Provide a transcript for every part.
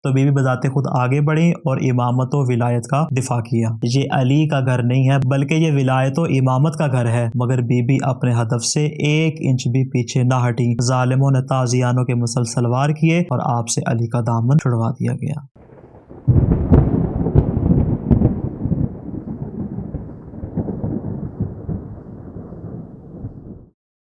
تو be be بذات خود آگے بڑھی اور امامت و ولایت کا دفاع کیا۔ یہ علی کا گھر نہیں ہے بلکہ یہ ولایت و امامت کا گھر ہے، مگر بی بی اپنے ہدف سے 1 انچ بھی پیچھے نہ ہٹی۔ ظالموں نے تازیانوں کے مسلسل وار کیے اور آپ سے علی کا دامن چھڑوا دیا گیا۔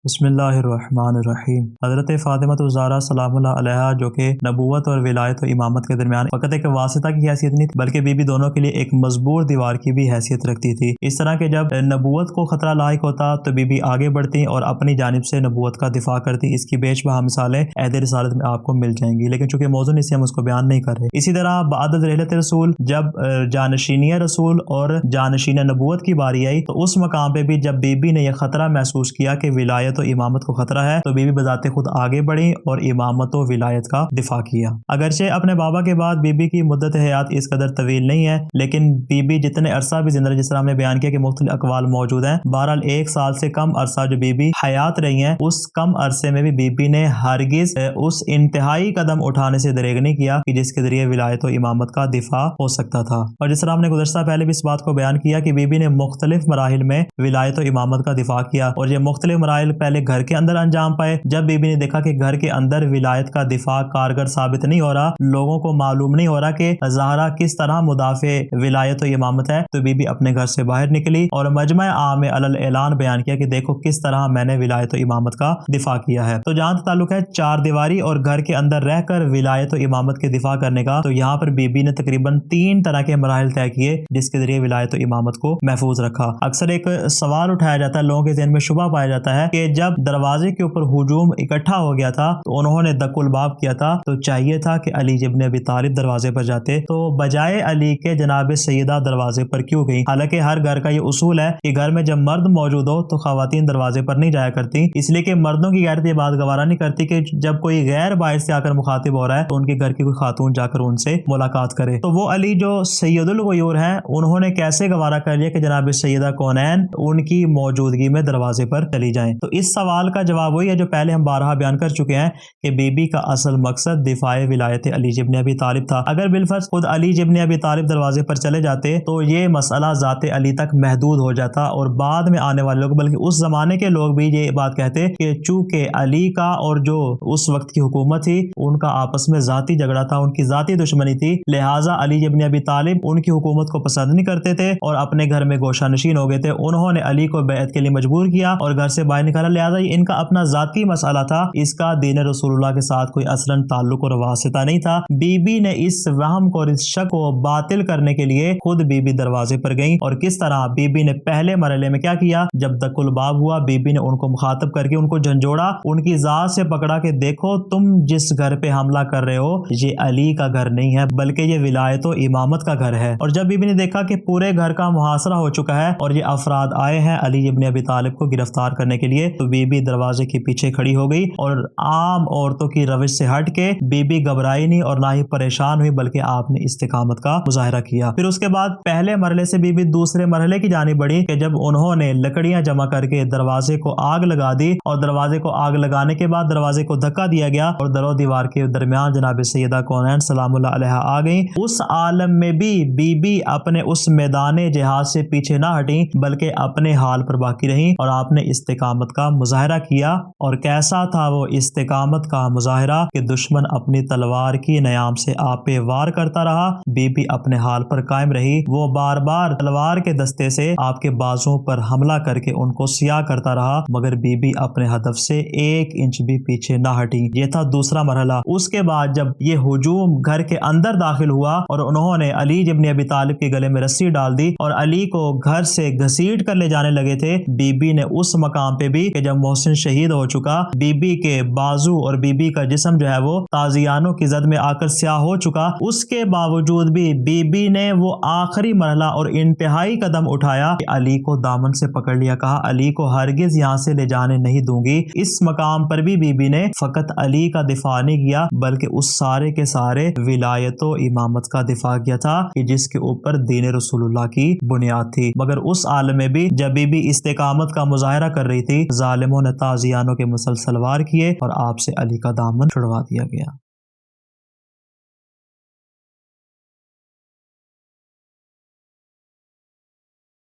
بسم اللہ الرحمن الرحیم۔ حضرت فاطمہ الزہرا سلام اللہ علیہا جو کہ نبوت اور ولایت و امامت کے درمیان فقط ایک واسطہ کی حیثیت نہیں تھی بلکہ بی بی دونوں کے لیے ایک مضبوط دیوار کی بھی حیثیت رکھتی تھی۔ اس طرح کہ جب نبوت کو خطرہ لاحق ہوتا تو بی بی آگے بڑھتی اور اپنی جانب سے نبوت کا دفاع کرتی۔ اس کی بے شبہ مثالیں عہد رسالت میں آپ کو مل جائیں گی، لیکن چونکہ موضوع نہیں سے ہم اس کو بیان نہیں کر رہے۔ اسی طرح بعد رحلت رسول جب جانشینی رسول اور جانشین نبوت کی باری آئی تو اس مقام پہ بھی جب بی بی نے یہ خطرہ محسوس کیا کہ ولایت و امامت کو خطرہ ہے تو بی بی بذات خود آگے بڑھی اور امامت و ولایت کا دفاع کیا۔ اگرچہ اپنے بابا کے بعد بی بی کی مدت حیات اس قدر طویل نہیں ہے، لیکن بی بی جتنے عرصہ بھی زندہ رہی، جس طرح ہم نے بیان کیا کہ مختلف اقوال موجود ہیں، بہرحال 1 سال سے کم عرصہ جو بی بی حیات رہی ہیں، اس کم عرصے میں بھی بی بی نے ہرگز اس انتہائی قدم اٹھانے سے دریغ نہیں کیا کہ جس کے ذریعے ولایت و امامت کا دفاع ہو سکتا تھا۔ اور جس طرح ہم نے گزشتہ پہلے بھی اس بات کو بیان کیا کہ بی بی نے مختلف مراحل میں ولایت و امامت کا دفاع کیا، اور یہ مختلف مراحل پہلے گھر کے اندر انجام پائے۔ جب بی بی نے دیکھا کہ گھر کے اندر ولایت کا دفاع کارگر ثابت نہیں ہو رہا، لوگوں کو معلوم نہیں ہو رہا کہ زہرا کس طرح مدافع ولایت و امامت ہے، تو بی بی اپنے گھر سے باہر نکلی اور مجمع عام میں علی الاعلان بیان کیا کہ دیکھو کس طرح میں نے ولایت و امامت کا دفاع کیا ہے۔ تو جہاں تعلق ہے 4 دیواری اور گھر کے اندر رہ کر ولایت و امامت کے دفاع کرنے کا، تو یہاں پر بی بی نے تقریباً 3 طرح کے مراحل طے کیے جس کے ذریعے ولایت و امامت کو محفوظ رکھا۔ اکثر ایک سوال اٹھایا جاتا ہے، لوگوں کے ذہن میں شبہ پایا جاتا ہے کہ جب دروازے کے اوپر ہجوم اکٹھا ہو گیا تھا تو انہوں نے دق الباب کیا تھا، تو چاہیے تھا کہ علی ابن ابی طالب دروازے پر جاتے، تو بجائے علی کے جناب سیدہ دروازے پر کیوں گئی؟ حالانکہ ہر گھر کا یہ اصول ہے کہ گھر میں جب مرد موجود ہو تو خواتین دروازے پر نہیں جایا کرتی، اس لیے کہ مردوں کی غیرت یہ بات گوارا نہیں کرتی کہ جب کوئی غیر باہر سے آ کر مخاطب ہو رہا ہے تو ان کے گھر کی کوئی خاتون جا کر ان سے ملاقات کرے۔ تو وہ علی جو سید الغیور ہیں، انہوں نے کیسے گوارا کر لیا کہ جناب سیدہ کونین ان کی موجودگی میں دروازے پر چلی جائیں؟ تو اس سوال کا جواب وہی ہے جو پہلے ہم بارہا بیان کر چکے ہیں کہ بی بی کا اصل مقصد دفاع ولایت علی ابن ابی طالب تھا۔ اگر بالفرض خود علی ابن ابی طالب دروازے پر چلے جاتے تو یہ مسئلہ ذات علی تک محدود ہو جاتا، اور بعد میں آنے والے لوگ بلکہ اس زمانے کے لوگ بھی یہ بات کہتے کہ چونکہ علی کا اور جو اس وقت کی حکومت تھی ان کا آپس میں ذاتی جھگڑا تھا، ان کی ذاتی دشمنی تھی، لہٰذا علی ابن ابی طالب ان کی حکومت کو پسند نہیں کرتے تھے اور اپنے گھر میں گوشہ نشین ہو گئے تھے۔ انہوں نے علی کو بیعت کے لیے مجبور کیا اور گھر سے باہر نکالا، لہٰذا یہ ان کا اپنا ذاتی مسئلہ تھا، اس کا دین رسول اللہ کے ساتھ کوئی اصلاً تعلق اور واسطہ نہیں تھا۔ بی بی نے اس وہم کو اور اس شک کو باطل کرنے کے لیے خود بی بی دروازے پر گئیں، اور کس طرح بی بی نے پہلے مرحلے میں کیا کیا؟ جب دق الباب ہوا بی بی نے ان کو مخاطب کر کے ان کو جھنجھوڑا، ان کی ذات سے پکڑا کہ دیکھو تم جس گھر پہ حملہ کر رہے ہو یہ علی کا گھر نہیں ہے بلکہ یہ ولایت و امامت کا گھر ہے۔ اور جب بی بی نے دیکھا کہ پورے گھر کا محاصرہ ہو چکا ہے اور یہ افراد آئے ہیں علی ابن ابی طالب کو گرفتار کرنے کے لیے، تو بی بی دروازے کے پیچھے کھڑی ہو گئی اور عام عورتوں کی روش سے ہٹ کے بی بی گھبرائی نہیں اور نہ ہی پریشان ہوئی، بلکہ آپ نے استقامت کا مظاہرہ کیا۔ پھر اس کے بعد پہلے مرحلے سے بی بی دوسرے مرحلے کی جانب بڑھی کہ جب انہوں نے لکڑیاں جمع کر کے دروازے کو آگ لگا دی، اور دروازے کو آگ لگانے کے بعد دروازے کو دھکا دیا گیا اور در و دیوار کے درمیان جناب سیدہ کونین سلام اللہ علیہا آ گئیں۔ اس عالم میں بھی بی بی اپنے اس میدان جہاد سے پیچھے نہ ہٹیں بلکہ اپنے حال پر باقی رہیں، اور آپ نے استقامت کا مظاہرہ کیا۔ اور کیسا تھا وہ استقامت کا مظاہرہ کہ دشمن اپنی تلوار کی نیام سے آپ پہ وار کرتا رہا، بی بی اپنے حال پر قائم رہی، وہ بار بار تلوار کے دستے سے آپ کے بازوں پر حملہ کر کے ان کو سیاہ کرتا رہا، مگر بی بی اپنے ہدف سے 1 انچ بھی پیچھے نہ ہٹی۔ یہ تھا دوسرا مرحلہ۔ اس کے بعد جب یہ ہجوم گھر کے اندر داخل ہوا اور انہوں نے علی ابن ابی طالب کے گلے میں رسی ڈال دی اور علی کو گھر سے گھسیٹ کر لے جانے لگے تھے، بی بی نے اس مقام پہ بھی کہ جب محسن شہید ہو چکا، بی بی کے بازو اور بی بی کا جسم جو ہے وہ تازیانوں کی زد میں آ کر سیاہ ہو چکا، اس کے باوجود بھی بی بی نے وہ آخری مرحلہ اور انتہائی قدم اٹھایا کہ علی کو دامن سے پکڑ لیا، کہا علی کو ہرگز یہاں سے لے جانے نہیں دوں گی۔ اس مقام پر بھی بی بی نے فقط علی کا دفاع نہیں کیا بلکہ اس سارے کے سارے ولایت و امامت کا دفاع کیا تھا کہ جس کے اوپر دین رسول اللہ کی بنیاد تھی۔ مگر اس عالم میں بھی جب بی بی استقامت کا مظاہرہ کر رہی تھی، ظالموں نے تازیانوں کے مسلسل وار کیے اور آپ سے علی کا دامن چھڑوا دیا گیا۔